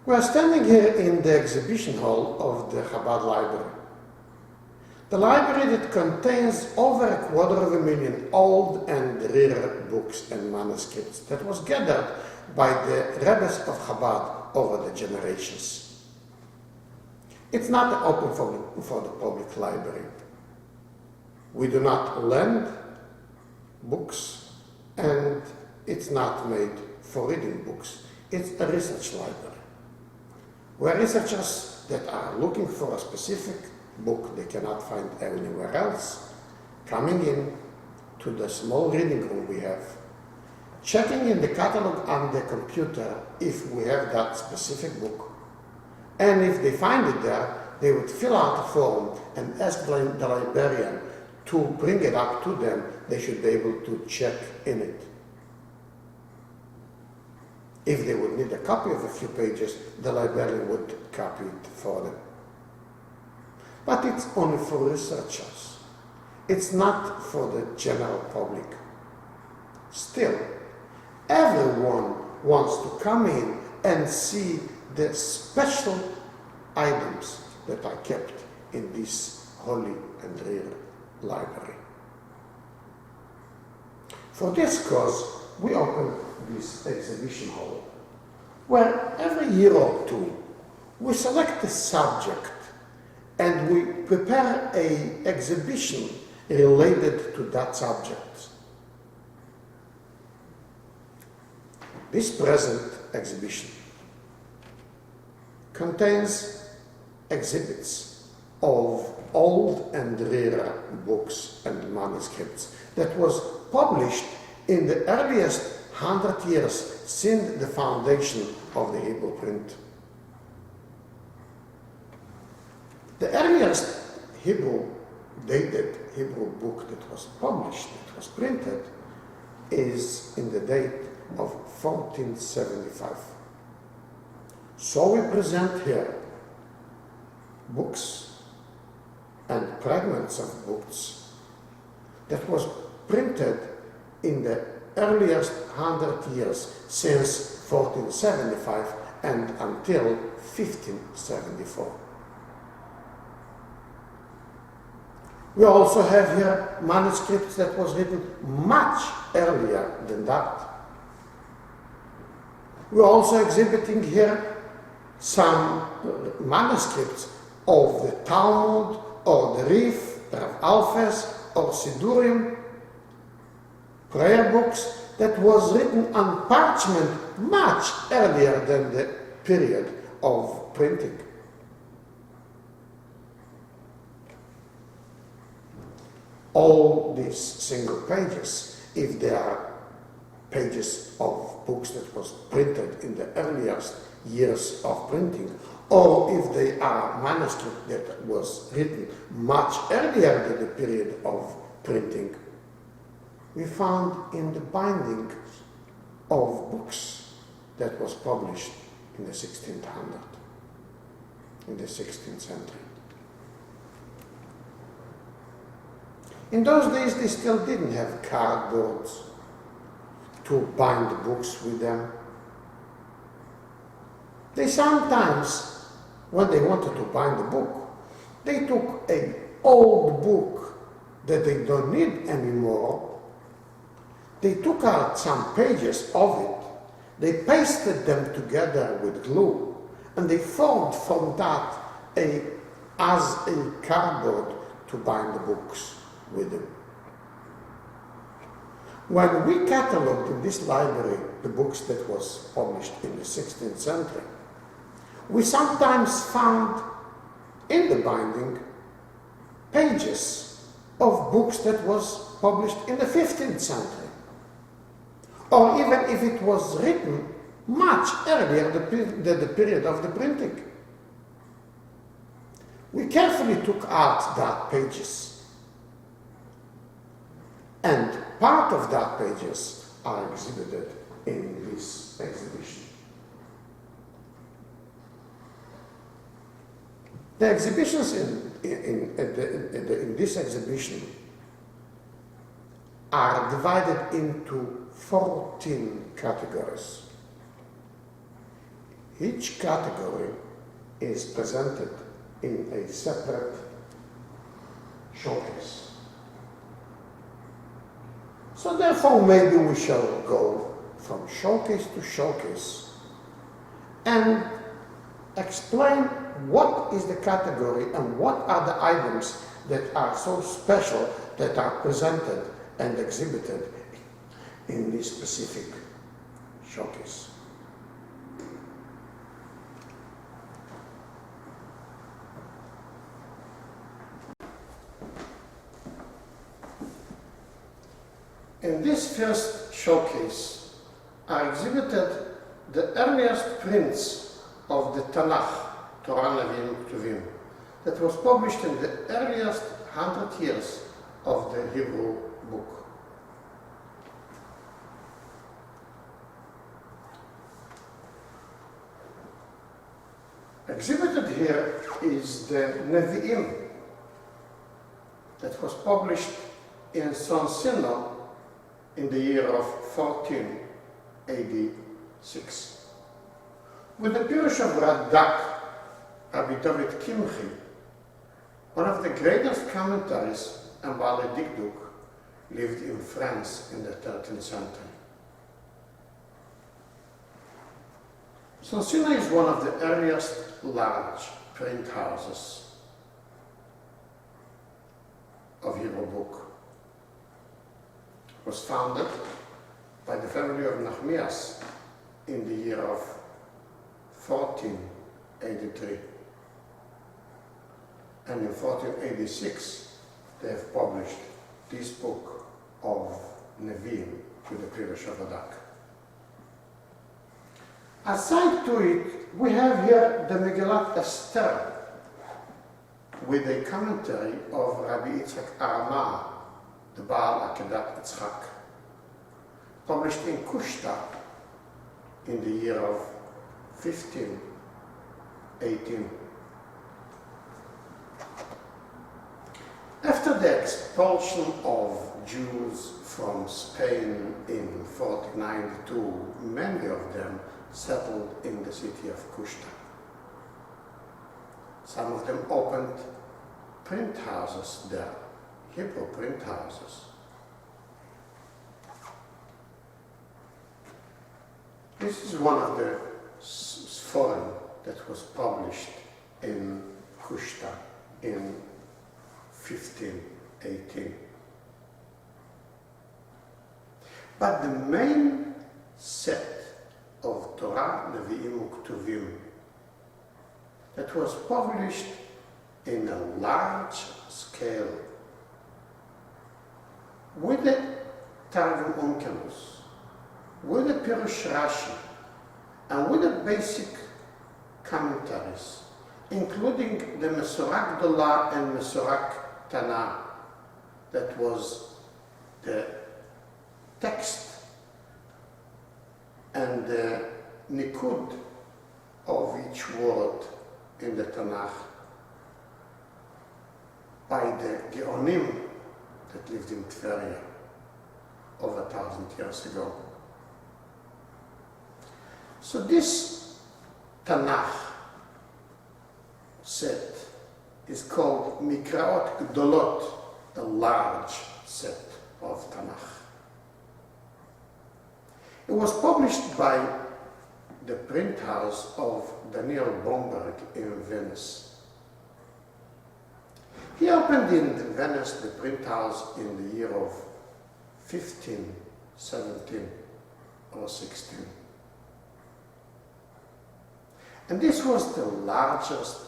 We are standing here in the exhibition hall of the Chabad Library. The library that contains over 250,000 old and rare books and manuscripts that was gathered by the Rebbes of Chabad over the generations. It's not open for the public library. We do not lend books, and it's not made for reading books. It's a research library, where researchers that are looking for a specific book they cannot find anywhere else, coming in to the small reading room we have, checking in the catalog on the computer if we have that specific book, and if they find it there, they would fill out a form and ask the librarian to bring it up to them. They should be able to check in it. If they would need a copy of a few pages, the librarian would copy it for them. But it's only for researchers. It's not for the general public. Still, everyone wants to come in and see the special items that are kept in this holy and rare library. For this cause, we opened this exhibition hall, where every year or two we select a subject and we prepare an exhibition related to that subject. This present exhibition contains exhibits of old and rare books and manuscripts that was published in the earliest 100 years since the foundation of the Hebrew print. The earliest dated Hebrew book that was published, that was printed, is in the date of 1475. So we present here books and fragments of books that was printed in the earliest 100 years since 1475 and until 1574. We also have here manuscripts that was written much earlier than that. We're also exhibiting here some manuscripts of the Talmud or the Rif, Rav Alfes, or Sidurim, prayer books that was written on parchment much earlier than the period of printing. All these single pages, if they are pages of books that was printed in the earliest years of printing, or if they are manuscript that was written much earlier than the period of printing, we found in the binding of books that was published in the 1600, in the 16th century. In those days, they still didn't have cardboards to bind the books with them. They sometimes, when they wanted to bind the book, they took an old book that they don't need anymore. They took out some pages of it, they pasted them together with glue, and they formed from that as a cardboard to bind the books with them. When we catalogued in this library the books that was published in the 16th century, we sometimes found in the binding pages of books that was published in the 15th century, or even if it was written much earlier than the period of the printing. We carefully took out that pages, and part of that pages are exhibited in this exhibition. The exhibitions in this exhibition are divided into 14 categories. Each category is presented in a separate showcase. So therefore, maybe we shall go from showcase to showcase and explain what is the category and what are the items that are so special that are presented and exhibited in this specific showcase. In this first showcase are exhibited the earliest prints of the Tanakh, Torah, Levin, Tuvim, that was published in the earliest 100 years of the Hebrew book. Exhibited here is the Nevi'im that was published in Sonsino in the year of 1486. With the Pirush of Radak, Rabbi David Kimchi, one of the greatest commentaries and Baalei Dikduk, lived in France in the 13th century. Sonsino is one of the earliest large print houses of Hebrew book. It was founded by the family of Nachmias in the year of 1483. And in 1486, they have published this book of Nevi'im with the Pirush of Radak. Aside to it, we have here the Megillat Esther with a commentary of Rabbi Yitzchak Arama, the Baal Akedat Yitzchak, published in Kushta in the year of 1518. After the expulsion of Jews from Spain in 1492, many of them settled in the city of Kushta. Some of them opened print houses there, Hebrew print houses. This is one of the Sforim that was published in Kushta in 1518. But the main set of Torah, Nevi'im, Uktuvim that was published in a large scale with the Targum Onkelos, with the Pirush Rashi, and with the basic commentaries, including the Mesorah Gdolah and Mesorah Tana, that was the text and the nikud of each word in the Tanakh by the Geonim that lived in Tveria over 1,000 years ago. So this Tanakh set is called Mikraot Gdolot, the large set of Tanakh. It was published by the print house of Daniel Bomberg in Venice. He opened in Venice the print house in the year of 1517 or 16. And this was the largest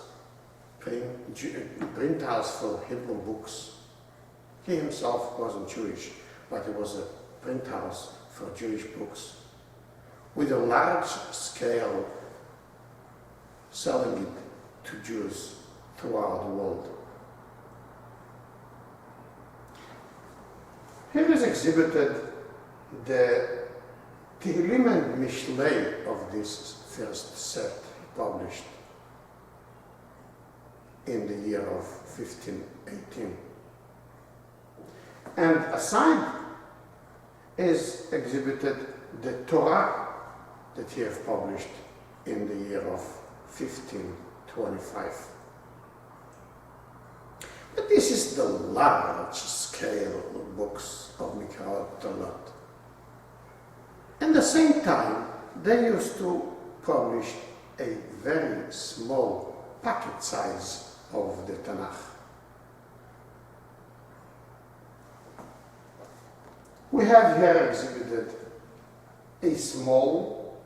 print house for Hebrew books. He himself wasn't Jewish, but it was a print house for Jewish books, with a large scale selling it to Jews throughout the world. Here is exhibited the Tehillim and Mishlei of this first set published in the year of 1518. And aside is exhibited the Torah that he have published in the year of 1525. But this is the large scale books of Mikhail. At the same time, they used to publish a very small packet size of the Tanakh. We have here exhibited a small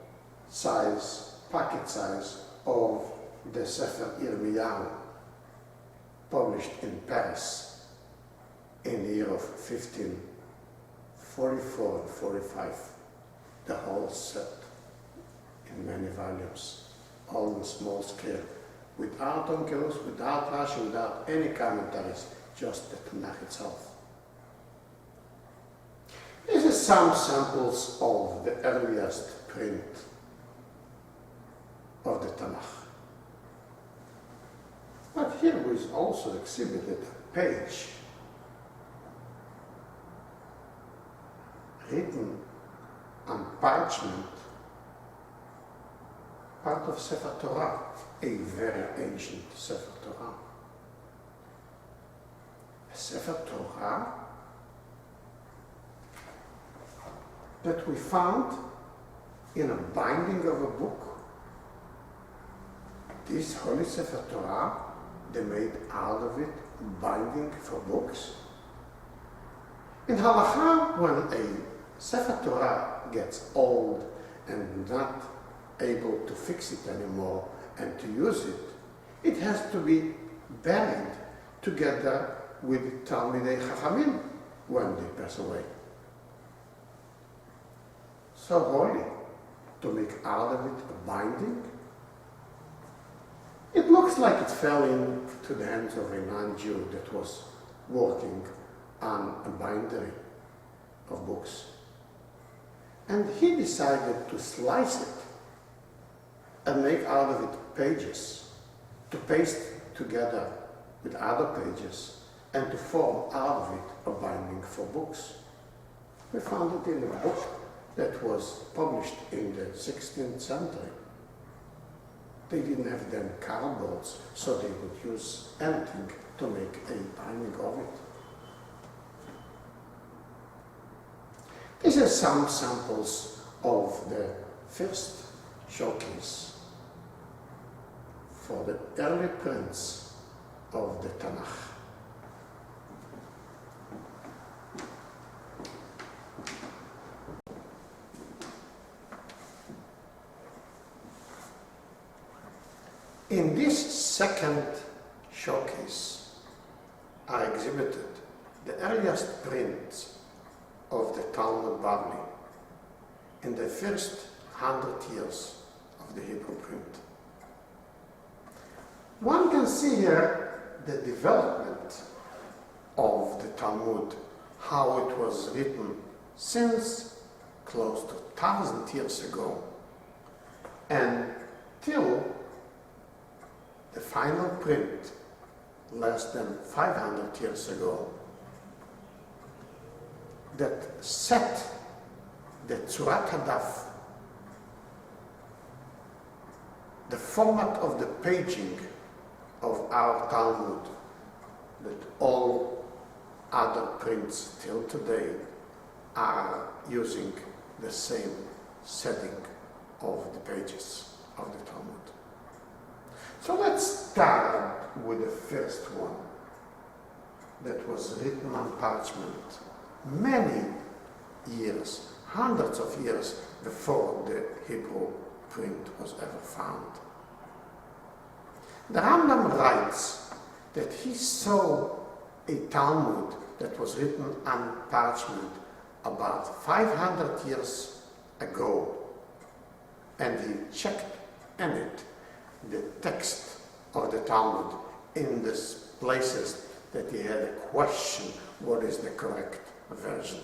size, packet size of the Sefer Yirmiyahu, published in Paris in the year of 1544-45, the whole set in many volumes, all on small scale, without onkelos, without Rashi, without any commentaries, just the Tanakh itself. These are some samples of the earliest print of the Tanakh. But here was also exhibited a page written on parchment, part of Sefer Torah, a very ancient Sefer Torah. A Sefer Torah that we found in a binding of a book. This Holy Sefer Torah, they made out of it binding for books. In Halacha, when a Sefer Torah gets old and not able to fix it anymore and to use it, it has to be buried together with Talmidei Chachamim when they pass away. So holy to make out of it a binding. It looks like it fell into the hands of a non-Jew that was working on a bindery of books. And he decided to slice it and make out of it pages, to paste together with other pages, and to form out of it a binding for books. We found it in a book that was published in the 16th century. They didn't have then cardboards, so they would use anything to make a binding of it. These are some samples of the first showcase for the early prints of the Tanakh. In this second showcase are exhibited the earliest prints of the Talmud Bavli in the first 100 years of the Hebrew print. One can see here the development of the Talmud, how it was written since close to 1,000 years ago and till the final print less than 500 years ago that set the Tzurat Hadaf, the format of the paging of our Talmud, that all other prints till today are using the same setting of the pages of the Talmud. So let's start with the first one that was written on parchment many years, hundreds of years before the Hebrew print was ever found. The Rambam writes that he saw a Talmud that was written on parchment about 500 years ago, and he checked in it the text of the Talmud in the places that he had a question, what is the correct version.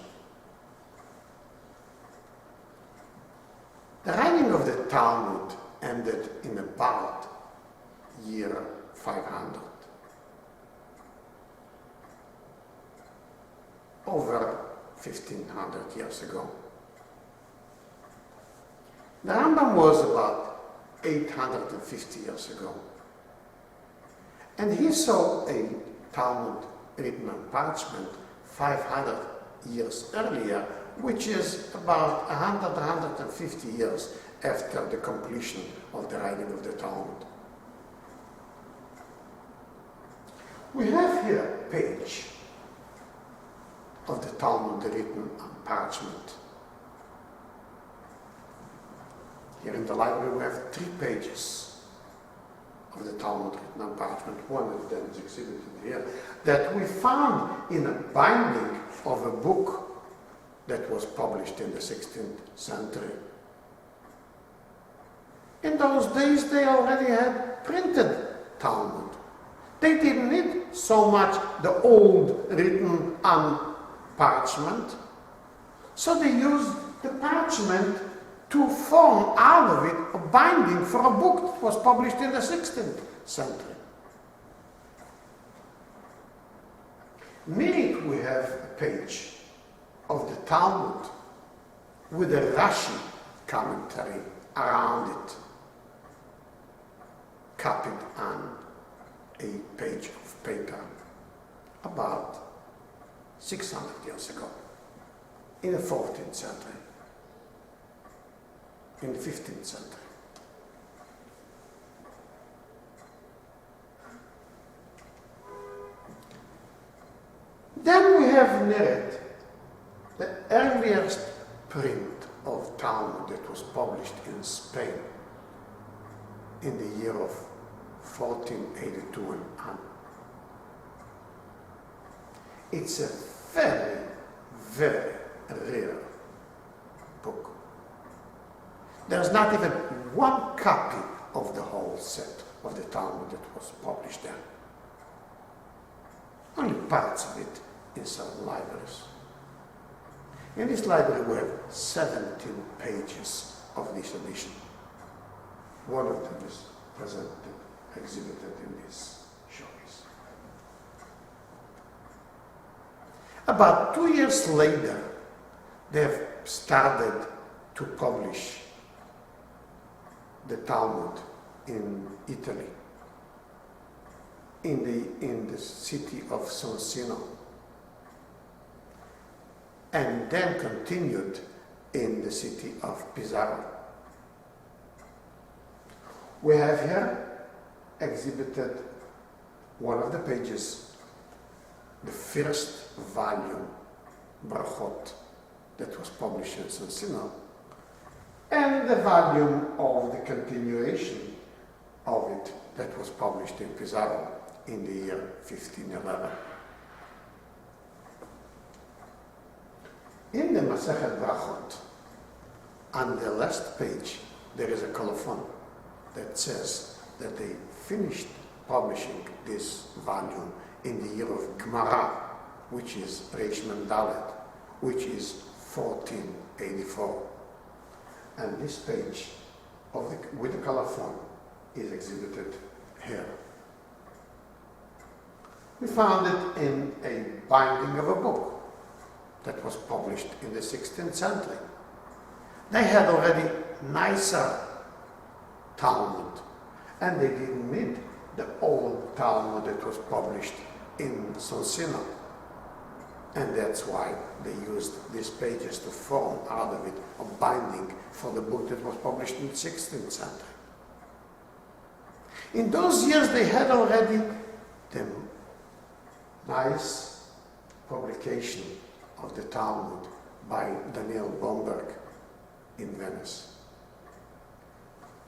The writing of the Talmud ended in about year 500. Over 1,500 years ago. The Rambam was about 850 years ago. And he saw a Talmud written on parchment 500 years earlier, which is about 150 years after the completion of the writing of the Talmud. We have here a page of the Talmud written on parchment. Here in the library we have 3 pages of the Talmud written on parchment. One of them is exhibited here, that we found in a binding of a book that was published in the 16th century. In those days they already had printed Talmud. They didn't need so much the old written on parchment, so they used the parchment to form out of it a binding for a book that was published in the 16th century. Near it we have a page of the Talmud with a Rashi commentary around it, copied on a page of paper about 600 years ago, in the 14th century, in the 15th century. Then we have near it the earliest print of Talmud that was published in Spain in the year of 1482 and on. It's a very, very rare book. There's not even one copy of the whole set of the Talmud that was published there. Only parts of it in some libraries. In this library we have 17 pages of this edition. One of them is presented, exhibited in this showcase. About 2 years later, they have started to publish the Talmud in Italy, in the city of Sonsino, and then continued in the city of Pizarro. We have here exhibited one of the pages, the first volume, Brachot, that was published in Sonsino, and the volume of the continuation of it that was published in Pizarro in the year 1511. In the Masechet Brachot, on the last page, there is a colophon that says that they finished publishing this volume in the year of Gemara, which is Reish Mem Dalet, which is 1484. And this page with the colophon is exhibited here. We found it in a binding of a book that was published in the 16th century. They had already nicer Talmud, and they didn't need the old Talmud that was published in Sonsino. And that's why they used these pages to form out of it a binding for the book that was published in the 16th century. In those years they had already the nice publication of the Talmud by Daniel Bomberg in Venice.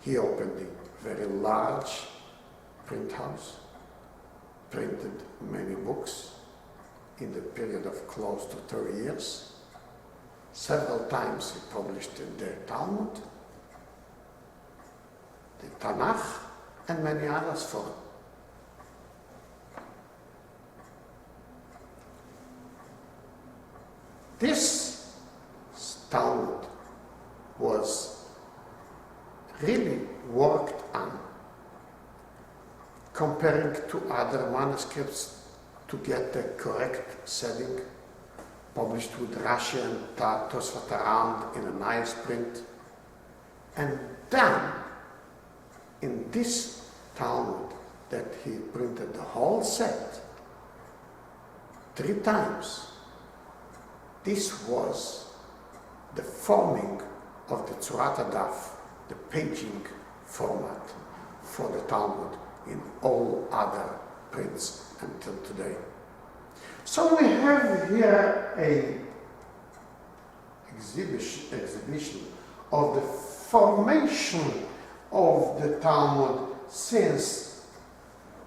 He opened a very large print house, printed many books in the period of close to 30 years. Several times he published the Talmud, the Tanakh, and many others for him. This Talmud was really worked on, comparing to other manuscripts to get the correct setting, published with Rashi and Tosfot around in a nice print, and then in this Talmud that he printed the whole set 3 times. This was the forming of the Tzurat Adaf, the paging format for the Talmud in all other prints until today. So we have here a exhibition of the formation of the Talmud since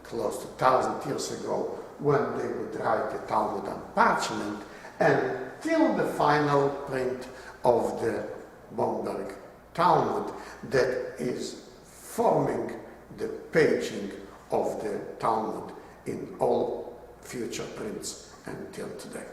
close to 1,000 years ago, when they would write the Talmud on parchment, and till the final print of the Bamberg Talmud that is forming the paging of the Talmud in all future prints until today.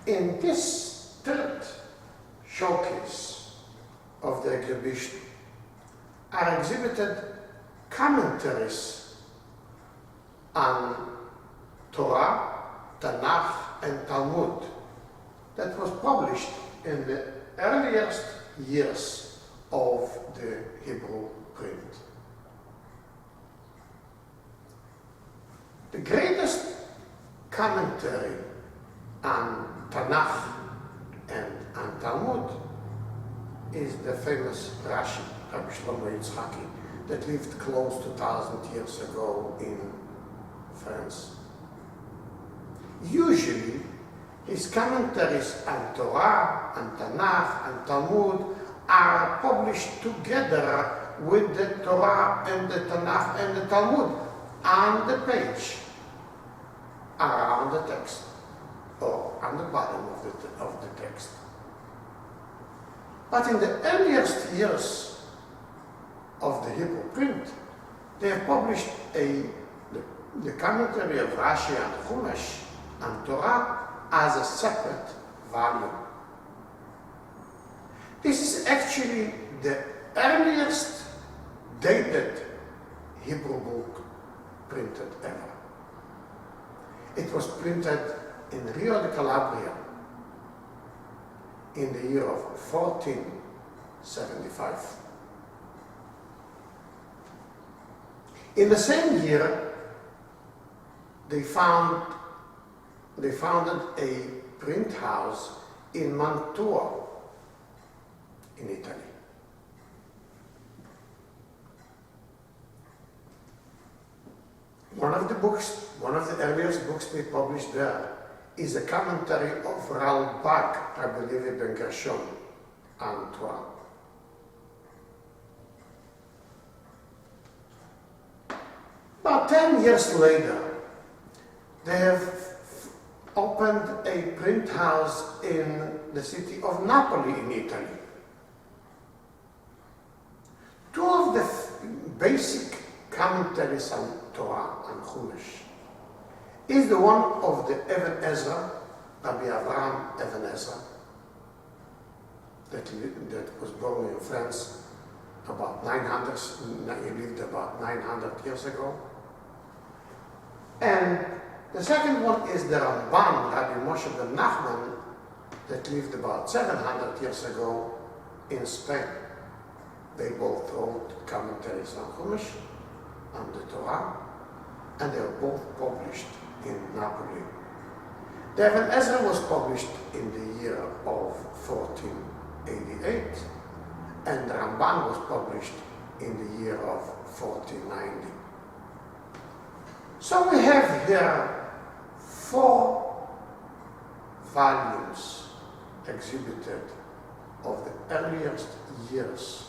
In this third showcase of the exhibition are exhibited commentaries on Torah, Tanakh, and Talmud that was published in the earliest years of the Hebrew print. The greatest commentary on Tanakh and on Talmud is the famous Rashi, Rabbi Shlomo Yitzchaki, that lived close to 1,000 years ago in France. Usually, his commentaries on Torah, on Tanakh, and Talmud are published together with the Torah and the Tanakh and the Talmud on the page, around the text, or on the bottom of the text. But in the earliest years of the Hebrew print, they have published the commentary of Rashi and Chumash and Torah as a separate volume. This is actually the earliest dated Hebrew book printed ever. It was printed in Rio de Calabria in the year of 1475. In the same year, they founded a print house in Mantua, in Italy. One of the earliest books they published there is a commentary of Ralbag, Rabbi Levi ben Gershon, on Torah. About 10 years later, they have opened a print house in the city of Napoli in Italy. Two of the basic commentaries on Torah and Chumash is the one of the Even Ezra, Rabbi Avraham Even Ezra, that was born in France about 900, he lived about 900 years ago. And the second one is the Ramban, Rabbi Moshe ben Nachman, that lived about 700 years ago in Spain. They both wrote commentaries on Chumash, on the Torah, and they were both published in Napoli. The Even Ezra was published in the year of 1488, and the Ramban was published in the year of 1490. So we have here 4 volumes exhibited of the earliest years,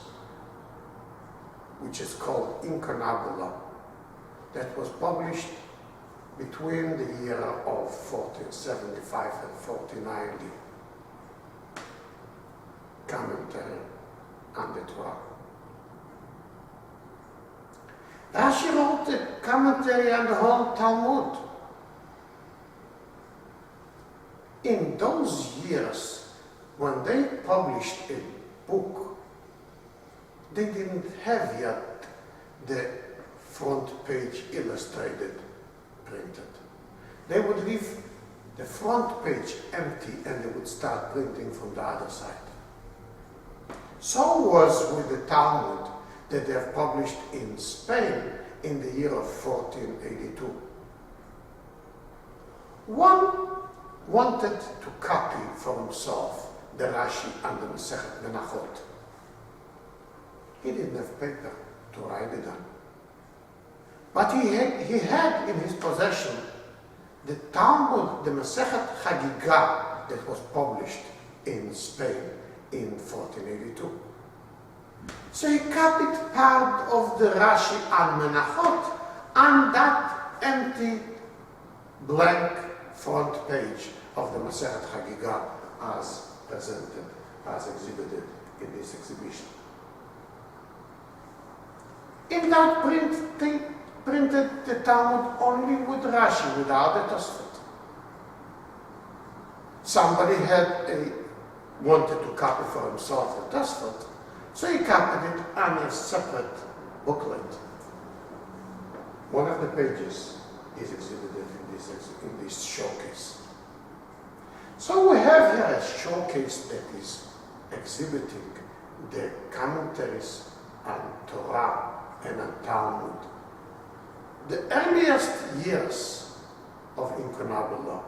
which is called Incarnabula, that was published between the year of 1475 and 1490. Commentary on the Torah. Rashi wrote a commentary on the whole Talmud. In those years, when they published a book they didn't have yet the front page illustrated printed. They would leave the front page empty and they would start printing from the other side. So was with the Talmud that they have published in Spain in the year of 1482. One wanted to copy for himself the Rashi and the Masechet Menachot. He didn't have paper to write it on. But he had in his possession the Talmud, the Masechet Chagiga, that was published in Spain in 1482. So he copied part of the Rashi and Menachot on that empty, blank front page of the Masechet Chagiga as presented, as exhibited in this exhibition. In that print, they printed the Talmud only with Rashi, without the Tosfot. Somebody wanted to copy for himself the Tosfot, so he copied it on a separate booklet. One of the pages is exhibited in this showcase. So we have here a showcase that is exhibiting the commentaries on Torah and on Talmud. The earliest years of incunabula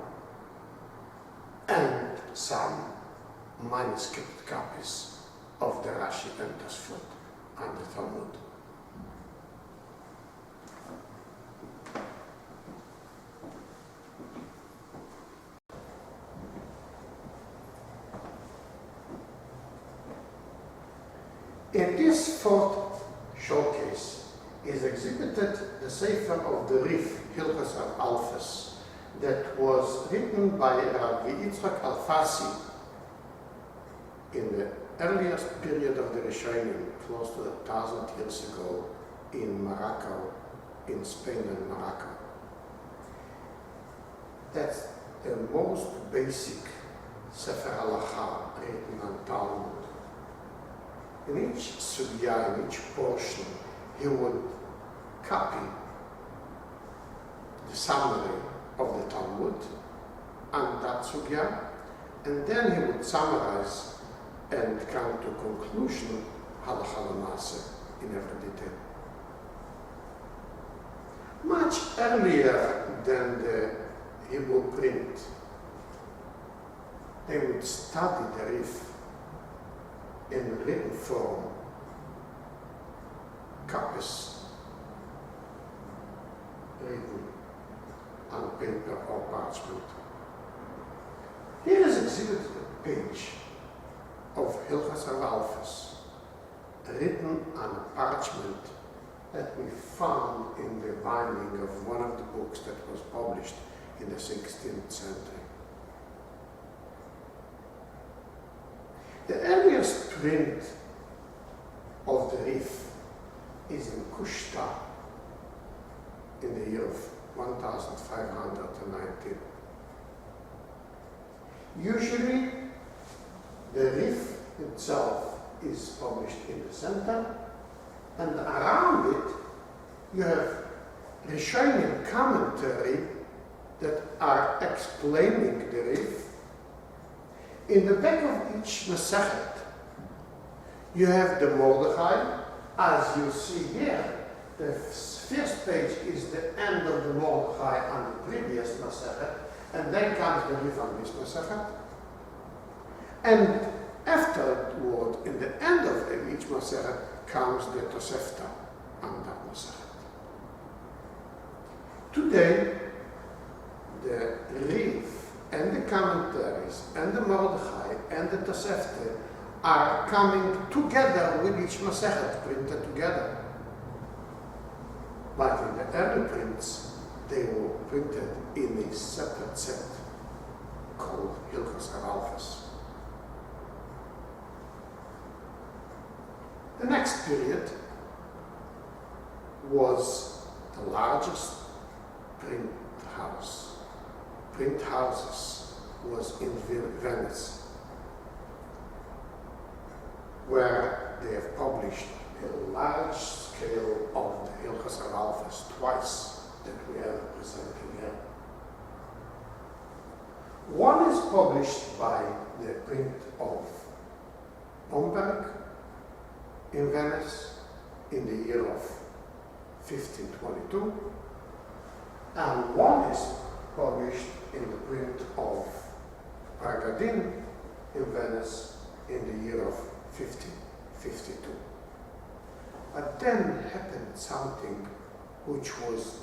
and some manuscript copies of the Rashi and Tosfot and the Talmud. In this fourth showcase is exhibited the Sefer of the Rif, Hilchos Alfas, that was written by Rabbi Yitzchak Alfasi in the earliest period of the Rishonim, close to 1,000 years ago, in Morocco, in Spain and Morocco. That's the most basic Sefer Halacha written on Talmud. In each sugya, in each portion, he would copy the summary of the Talmud and that sugya, and then he would summarize and come to conclusion halacha l'maaseh in every detail. Much earlier than the Hebrew print, they would study the Rif in written form, copies written on paper or parchment. Here is exhibited a page of Hilchos Alfas, written on a parchment that we found in the binding of one of the books that was published in the 16th century. The earliest print of the Rif is in Kushta in the year of 1519. Usually, the Rif itself is published in the center, and around it you have Rishonim commentary that are explaining the Rif. In the back of each Masechet, you have the Mordechai. As you see here, the first page is the end of the Mordechai on the previous Masechet, and then comes the Rif on this Masechet. And afterward, in the end of each Masechet, comes the Tosefta on that Masechet. Today, the Rif and the commentaries and the Mordechai and the Tosefta are coming together with each Masechet, printed together. But in the early prints, they were printed in a separate set called Hilchos Alfas. The next period was the largest print houses was in Venice, where they have published a large scale of the Hilchos Aralfes, twice that we are presenting here. One is published by the print of Mudrych in Venice in the year of 1522, and one is published in the print of Bragadin in Venice in the year of 1552. But then happened something which was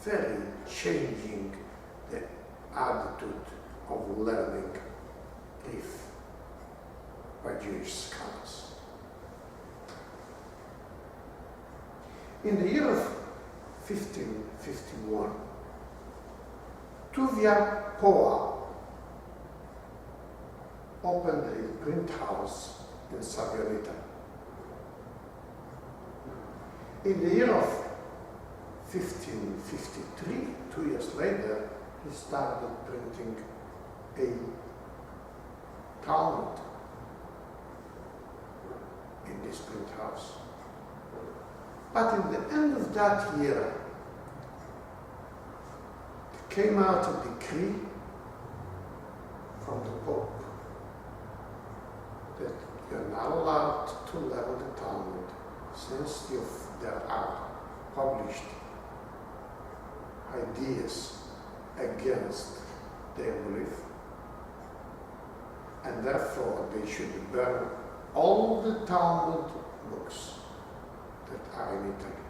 very changing the attitude of learning Greek by Jewish scholars. In the year of 1551, Tuvia Poa opened a print house in Savionita. In the year of 1553, 2 years later, he started printing a Talmud in this print house. But in the end of that year, there came out a decree from the Pope that you're not allowed to level the Talmud since there are published ideas against their belief, and therefore they should burn all the Talmud books that are in Italy.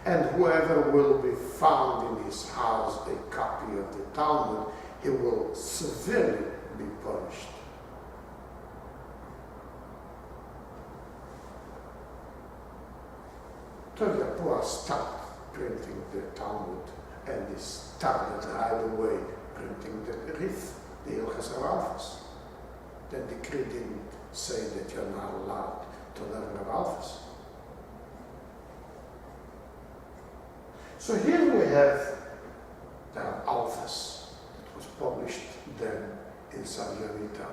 And whoever will be found in his house a copy of the Talmud, he will severely be punished. Tuvia stopped printing the Talmud, and he started right away printing the Rif, the Hilchos Aralfes. The decree didn't say that you're not allowed to learn Aralfes. So here we have the Aralfes that was published then in Savionita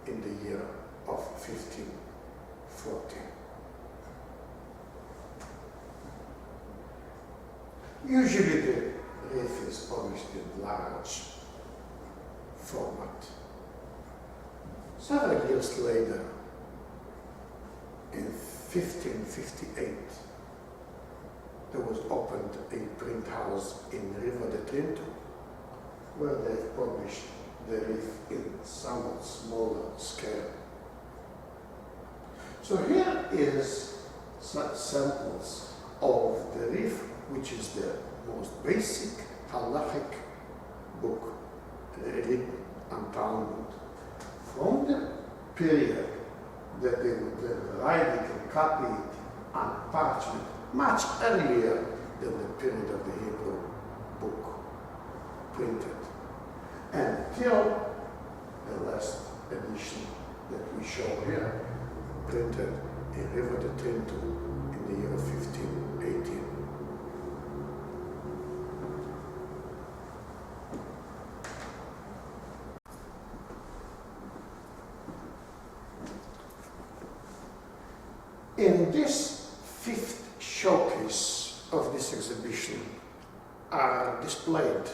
in the year of 1514. Usually the Rif is published in large format. Several years later, in 1558, there was opened a print house in Riva de Trinto, where they published the Rif in somewhat smaller scale. So here is some samples of the Rif, which is the most basic halachic book written on Talmud, from the period that they would then write it and copy it on parchment, much earlier than the period of the Hebrew book printed, until the last edition that we show here, printed in Riva de Trinto in the year 1518. In this fifth showcase of this exhibition are displayed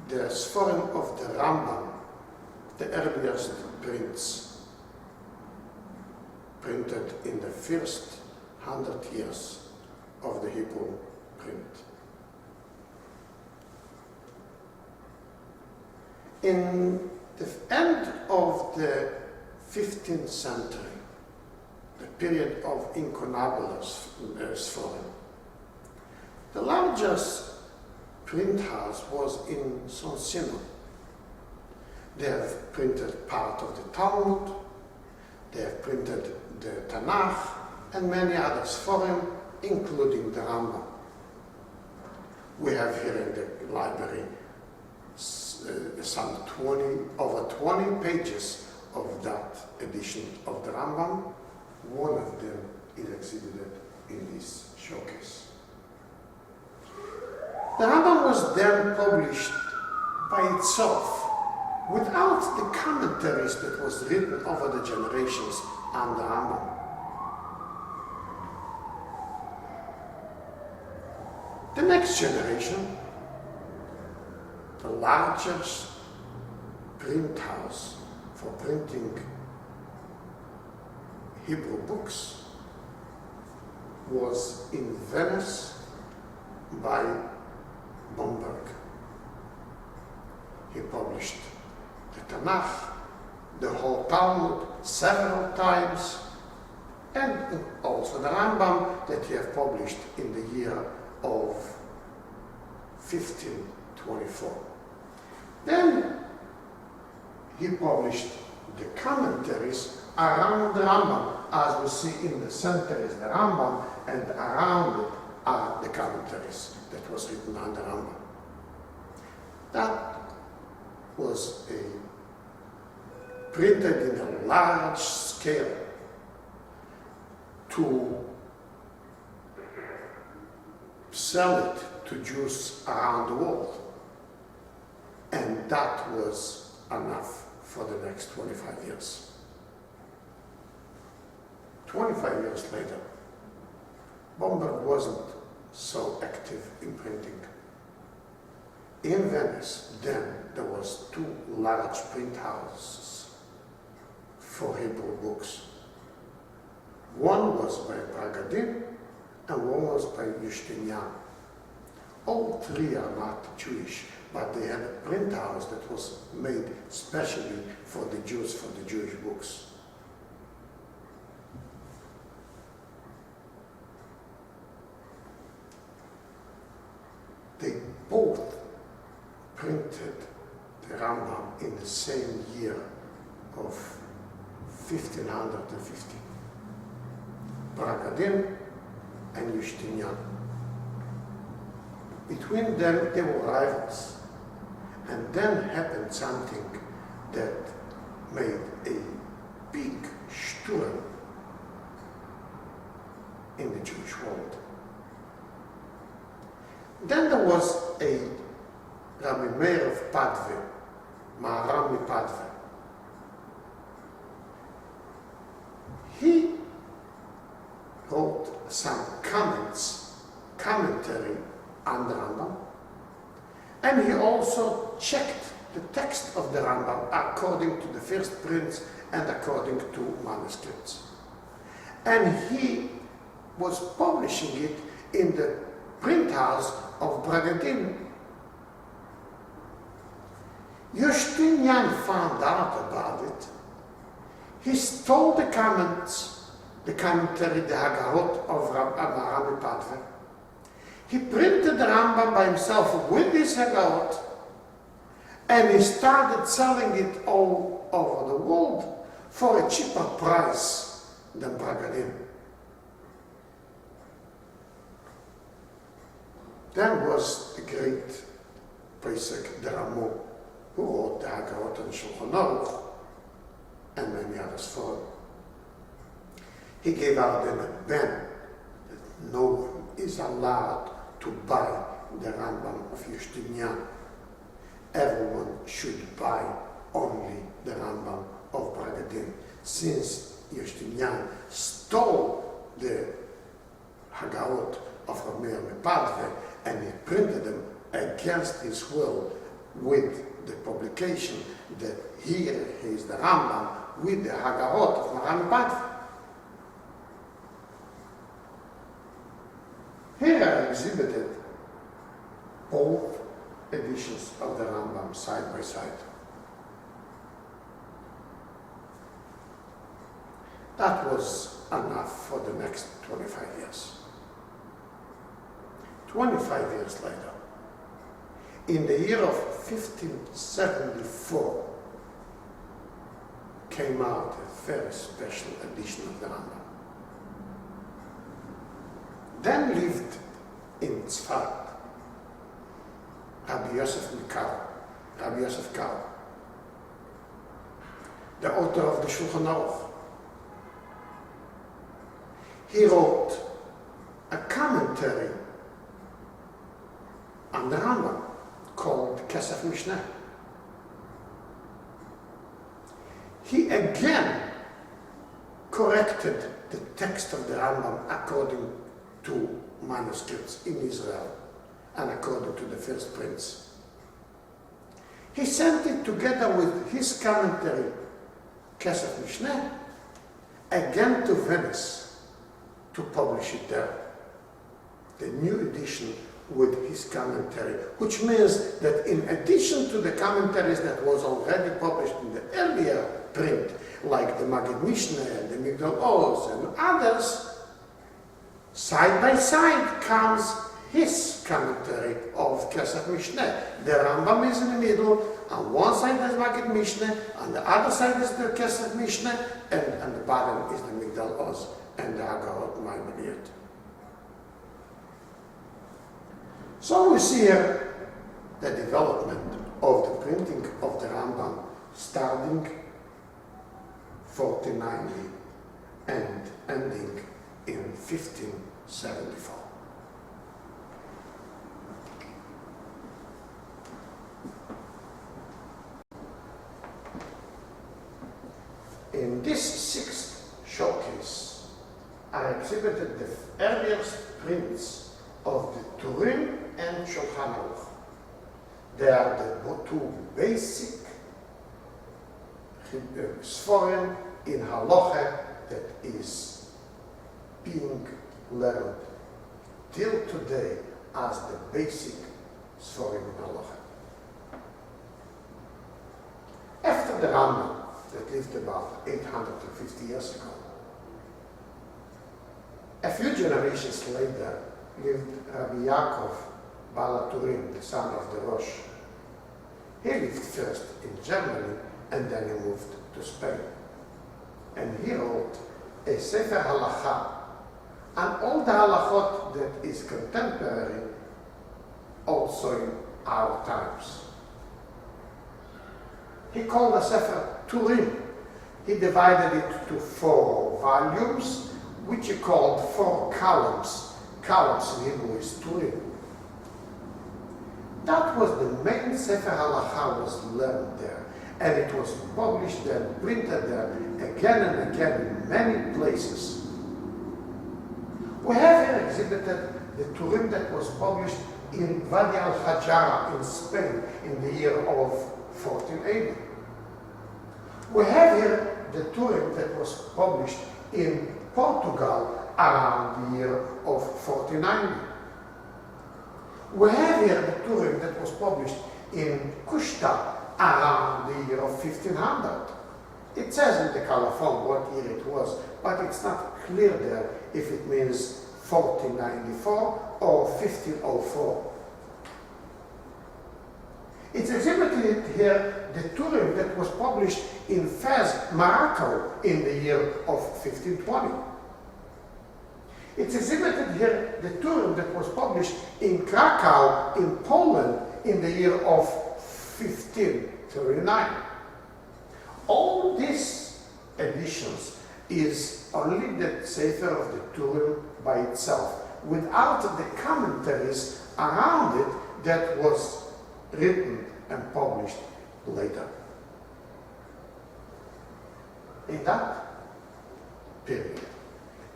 the Sforim of the Rambam, the earliest prints, printed in the first 100 years of the Hebrew print. In the end of the 15th century, the period of incunabulous Sforim, the largest print house was in Son-Simon. They have printed part of the Talmud, they have printed the Tanakh, and many other Sforim, including the Rambam. We have here in the library over 20 pages of that edition of the Rambam. One of them is exhibited in this showcase. The Rambam was then published by itself without the commentaries that was written over the generations on the Rambam. The next generation, the largest print house for printing Hebrew books, was in Venice by Bomberg. He published the Tanakh, the whole Talmud several times, and also the Rambam that he have published in the year of 1524. Then he published the commentaries around the Rambam. As we see in the center is the Rambam, and around it are the commentaries that was written on the Rambam. That was printed in a large scale to sell it to Jews around the world. And that was enough for the next 25 years. 25 years later, Bomberg wasn't so active in printing. In Venice, then, there was 2 large print houses for Hebrew books. One was by Bragadin, and one was by Justinian. All 3 are not Jewish, but they had a print house that was made specially for the Jews, for the Jewish books. They both printed the Rambam in the same year of 1550. Bragadin and Justinian. Between them, they were rivals. And then happened something that made a big sturm in the Jewish world. Then there was a Rabbi Meir of Padve, Maharam Padve. He wrote some commentary on the Rambam, and he also checked the text of the Rambam according to the first prints and according to manuscripts. And he was publishing it in the print house of Bragadin. Justinian found out about it. He stole the commentary, the Haggarot of Rabbi Padve. He printed the Rambam by himself with this Haggarot, and he started selling it all over the world for a cheaper price than Bragadin. Then was the great Pesach the Ramo, who wrote the Haggarot and Shulchan Aruch, and many others for him. He gave out then a ban that no one is allowed to buy the Rambam of Justinian. Everyone should buy only the Rambam of Bragadin, since Justinian stole the Haggarot of Rabbi Padve and he printed them against his will with the publication that here is the Rambam with the Haggarot of Rabbi Padve. Here are exhibited both editions of the Rambam side by side. That was enough for the next 25 years. 25 years later, in the year of 1574, came out a very special edition of the Rambam. Then lived in Tzfat Rabbi Yosef Karo, the author of the Shulchan Aruch. He wrote a commentary on the Rambam called Kesef Mishneh. he again corrected the text of the Rambam according to manuscripts in Israel and according to the first prints. He sent it together with his commentary, Kesef Mishneh, again to Venice to publish it there. The new edition with his commentary, which means that in addition to the commentaries that was already published in the earlier print, like the Maggid Mishneh and the Migdal Oz and others, side by side comes his commentary of Kesef Mishneh. The Rambam is in the middle, on one side is Maggid Mishneh, on the other side is the Kesef Mishneh, and on the bottom is the Migdal Oz and the Agodat Maimoniyot. So we see here the development of the printing of the Rambam starting 1490 and ending in 1574. In this sixth showcase are exhibited the earliest prints of the Turim and Shulchan Aruch. They are the two basic Sforim in Halacha that is being learned till today as the basic Sforim in Halacha. After the Rambam, that lived about 850 years ago, a few generations later lived Rabbi Yaakov Baal HaTurim, the son of the Rosh. He lived first in Germany and then he moved to Spain. And he wrote a Sefer Halacha, and all the halachot that is contemporary also in our times. He called the Sefer Turim. He divided it to 4 volumes, which he called 4 columns. Columns in Hebrew is Turim. That was the main Sefer Halacha was learned there, and it was published there, printed there, again and again in many places. We have here exhibited the Turim that was published in Wadi al-Hajara in Spain in the year of 1480. We have here the Turim that was published in Portugal around the year of 1490. We have here the Turim that was published in Kushta around the year of 1500. It says in the colophon what year it was, but it's not clear there if it means 1494 or 1504. It's exhibited here the Turim that was published in Fez, Morocco in the year of 1520. It's exhibited here the Turim that was published in Krakow in Poland in the year of 1539. All these editions is only the Sefer of the Turim by itself, without the commentaries around it that was written and published later. In that period,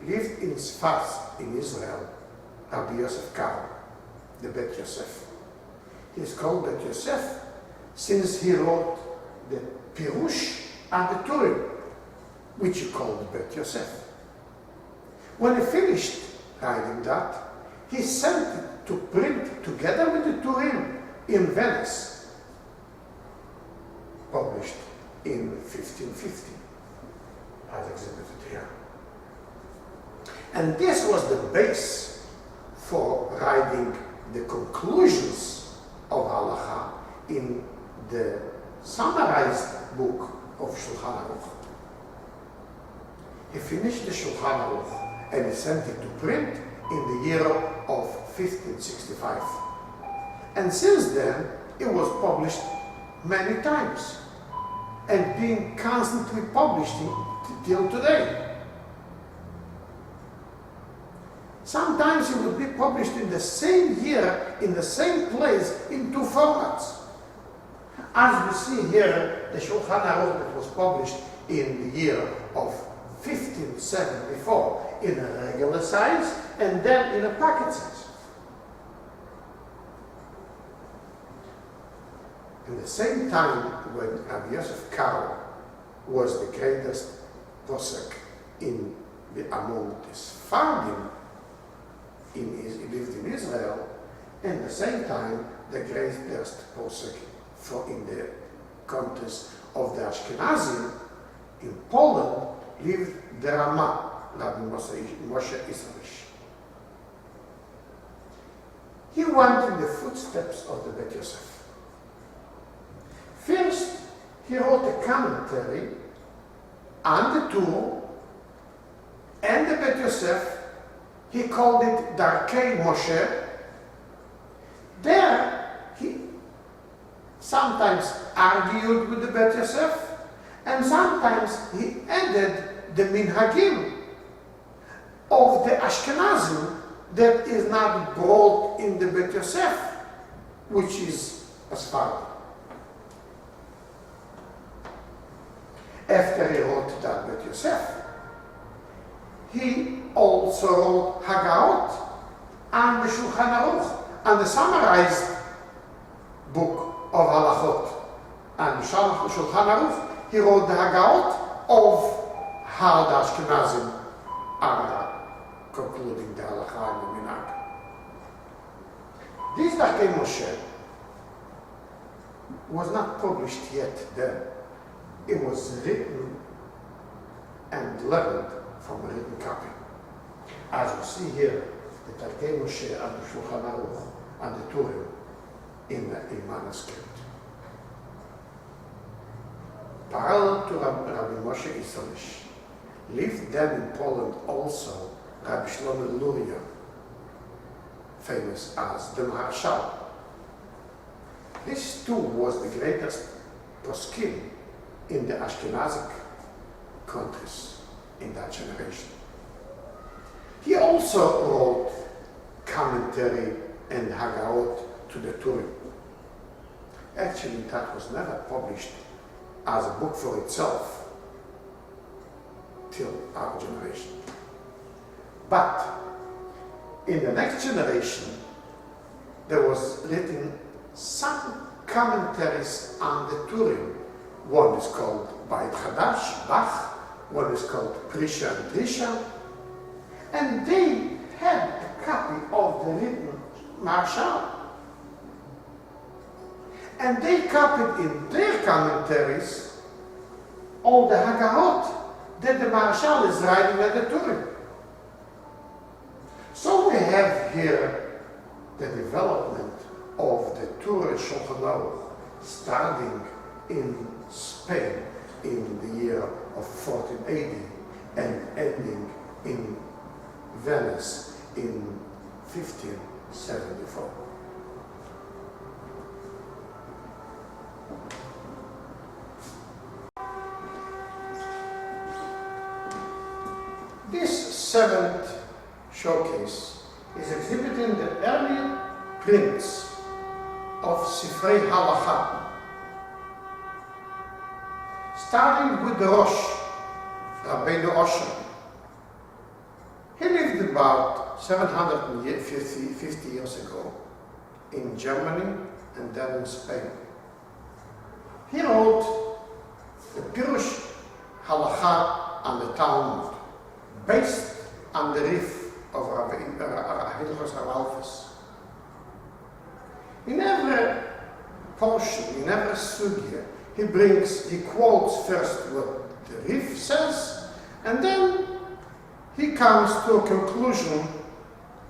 lived in Sfas in Israel, Rabbi Yosef Karo, the Bet Yosef. He is called Bet Yosef since he wrote the Pirush and the Turim, which he called Bet Yosef. When he finished writing that, he sent it to print together with the Turim in Venice, published in 1550, as exhibited here. And this was the base for writing the conclusions of Halacha in the summarized book of Shulchan Aruch. He finished the Shulchan Aruch and he sent it to print in the year of 1565. And since then, it was published many times and being constantly published till today. Sometimes it would be published in the same year, in the same place, in 2 formats. As we see here, the Shulchan Aruch that was published in the year of 1574 in a regular size and then in a pocket size. In the same time when Rabbi Yosef Karo was the greatest posek among the Sephardim, he lived in Israel, and at the same time the greatest posek in the context of the Ashkenazim in Poland lived the Rama, Rabbi Moshe Isserich. He went in the footsteps of the Bet Yosef. First, he wrote a commentary on the Tur and the Bet Yosef. He called it Darkei Moshe. There, he sometimes argued with the Bet Yosef, and sometimes he added the minhagim of the Ashkenazim that is not brought in the Bet Yosef, which is as follows. After he wrote that Bet Yosef, he also wrote Hagaot on the Shulchan Aruch, on the summarized book of Halachot. And Shulchan Aruch, he wrote the Hagaot of how the Ashkenazim are concluding the Halakha and the Minhag. This Darkei Moshe was not published yet then. It was written and learned from a written copy. As you see here, the Darkei Moshe and the Shulchan Aruch and the Turim in manuscript. Parallel to Rabbi Moshe Isserich, lived then in Poland also Rabbi Shlomo Luria, famous as the Marshal. This too was the greatest poskim in the Ashkenazic countries in that generation. He also wrote commentary and Hagaot to the Turim. Actually, that was never published as a book for itself till our generation. But in the next generation, there was written some commentaries on the Turim. One is called Beit Chadash, Bach, one is called Prisha and Trisha, and they had a copy of the written Marshal. And they copied in their commentaries all the Hagahot that the Marshal is writing at the Turim. So we have here the development of the Tur Shulchan Aruch starting in Spain in the year of 1480 and ending in Venice in 1574. This seventh showcase is exhibiting the early prints of Sifrei Halacha, starting with the Rosh, Rabbeinu Osher. He lived about 750 years ago in Germany and then in Spain. He wrote the Pirush Halacha on the Talmud, based on the Rif of Hilchos Ramalfus. In every portion, in every sugya, he quotes first what the Rif says, and then he comes to a conclusion,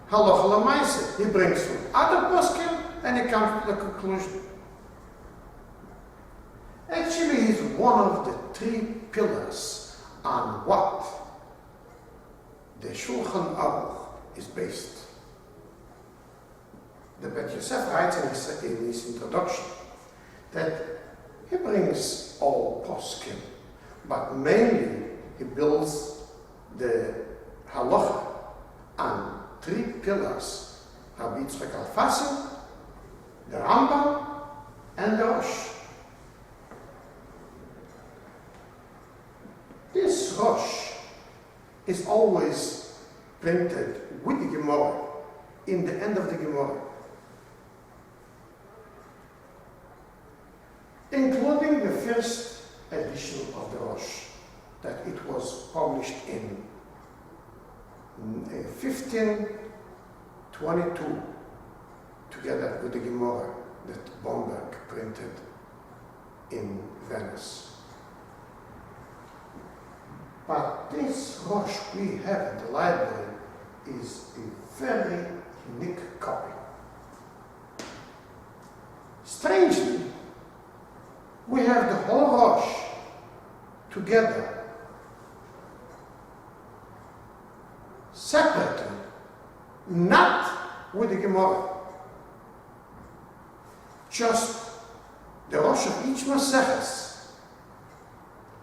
Halacha L'maaseh. He brings from other poskim, and he comes to the conclusion. Actually, he's one of the three pillars on what the Shulchan Aruch is based. The Bet Yosef writes in his introduction that he brings all poskim, but mainly he builds the halacha on three pillars: Rabbi Yitzchak Alfasim, the Rambam, and the Rosh. This Rosh is always printed with the Gemara, in the end of the Gemara, including the first edition of the Rosh, that it was published in 1522, together with the Gemara that Bomberg printed in Venice. But this Rosh we have in the library is a very unique copy. Strangely, we have the whole Rosh together, separately, not with the Gemara. Just the Rosh of each Maseches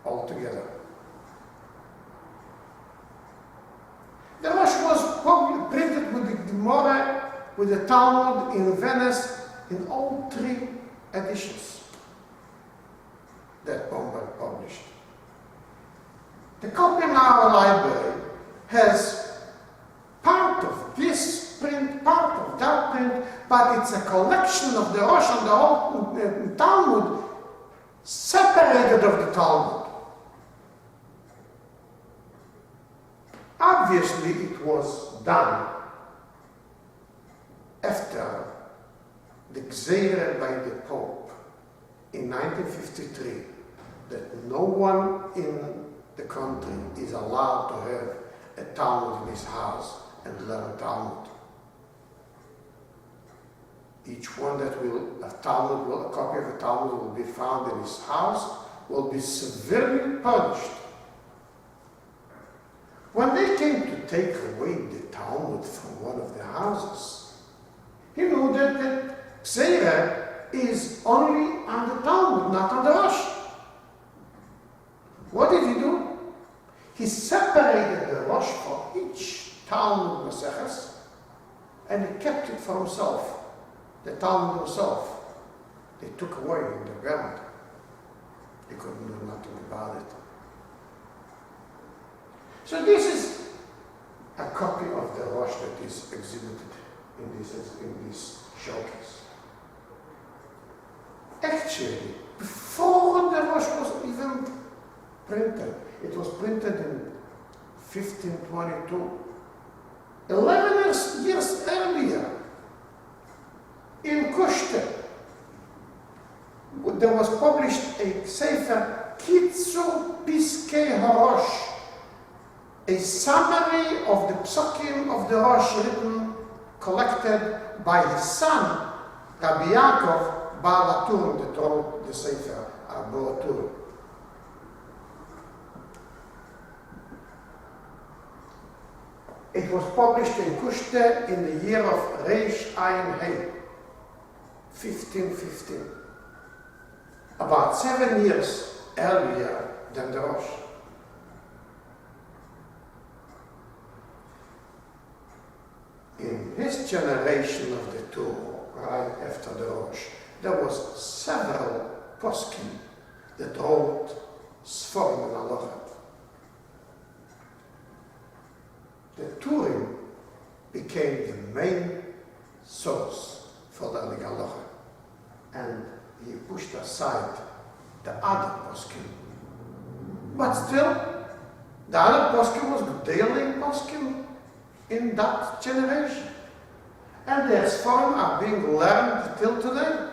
all together. The Rosh was probably printed with the Gemara, with the Talmud in Venice, in all three editions that Bomberg published. The copy in our library has part of this print, part of that print, but it's a collection of the Rosh and the whole Talmud, separated of the Talmud. Obviously, it was done after the Gzeira by the Pope in 1953, that no one in the country is allowed to have a Talmud in his house and learn Talmud. Each one that will, a copy of a Talmud will be found in his house, will be severely punished. When they came to take away the Talmud from one of the houses, he knew that the Gzeira is only on the Talmud, not on the Rosh. What did he do? He separated the Rosh for each Talmud Maseches, and he kept it for himself, the Talmud himself. They took away in the ground. He couldn't do nothing about it. So this is a copy of the Rosh that is exhibited in this showcase. Actually, before the Rosh was even printed, it was printed in 1522. 11 years earlier, in Kushte, there was published a Sefer Kitzur Piskei HaRosh, a summary of the psukim of the Rosh written, collected by his son, Rabbi Yaakov Baal HaTurim, that wrote the Sefer Baal HaTurim. It was published in Kushte in the year of Reish Ayin Hei, 1515, about 7 years earlier than the Rosh. In his generation of the two, right after the Rosh, there was several poskim that wrote Sforim and Halacha. The Turim became the main source for learning Halacha, and he pushed aside the other poskim. But still, the other poskim was daily poskim in that generation, and their Sforim are being learned till today.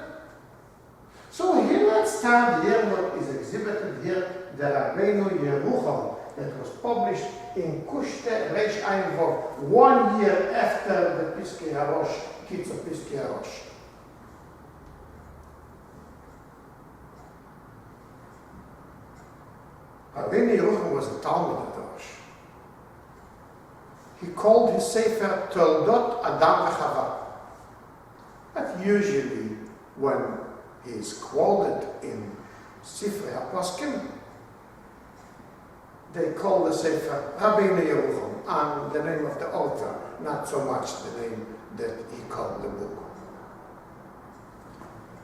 So here, let's start here what is exhibited here, the Rabbeinu Yerucham, that was published in Kushte Reish Ayin Vov, 1 year after the Piskei HaRosh, Kitzur Piskei HaRosh. Rabbeinu Yerucham was a Talmud of the Rosh. He called his Sefer Toldot Adam V'Chava. But usually, when he is quoted in Sifrei HaPoskim, they call the Sefer Rabbeinu Yerucham, and the name of the author, not so much the name that he called the book.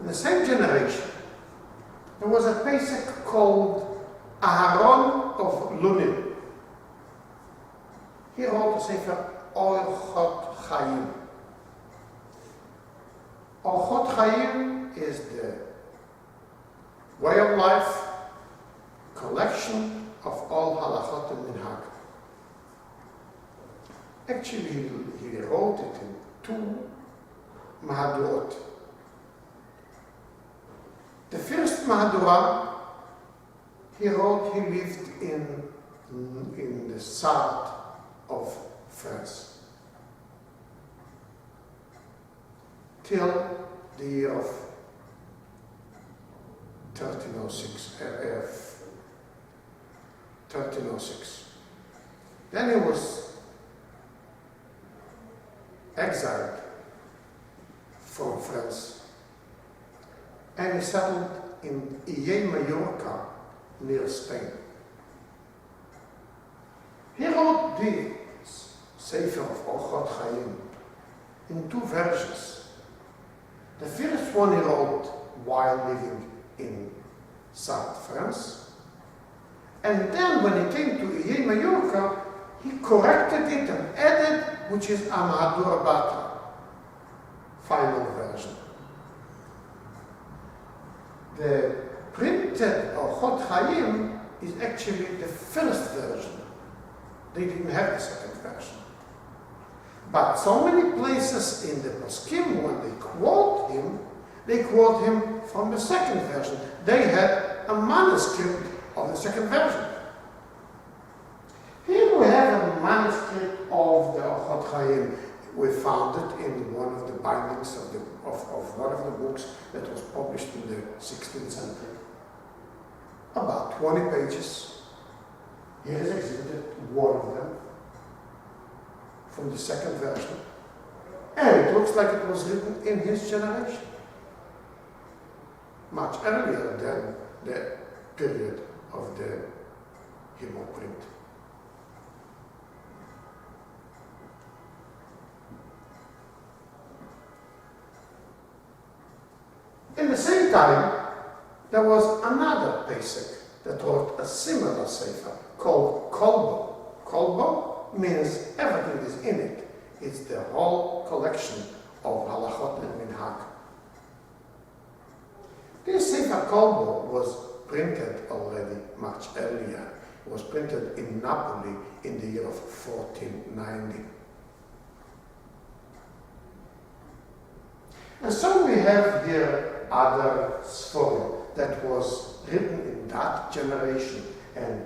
In the same generation, there was a Pesach called Aharon of Levin. He wrote a sefer Orchot Chaim. Orchot Chaim is the way of life collection of all halachot and minhag. Actually, he wrote it in 2 mahadurot. The first mahadura he wrote, he lived in the south of France till the year of 1306. Then he was exiled from France and he settled in Mallorca near Spain. He wrote the Sefer of Orchot Chaim in 2 versions. The first one he wrote while living in South France, and then when he came to Mallorca, he corrected it and added, which is Amadur Batra, final version. The printed Orchot Chaim is actually the first version. They didn't have the second version. But so many places in the Poskim, when they quote him from the second version. They had a manuscript of the second version. Here we have a manuscript of the Orchot Chaim. We found it in one of the bindings of one of the books that was published in the 16th century. About 20 pages. Here is exhibited one of them from the second version. And it looks like it was written in his generation, much earlier than the period of the Hebrew print. In the same time, there was another Pesach that wrote a similar sefer called Kolbo. Kolbo means everything is in it. It's the whole collection of halachot and minhag. This sefer Kolbo was printed already much earlier. It was printed in Napoli in the year of 1490. And so we have here other Sforim that was written in that generation and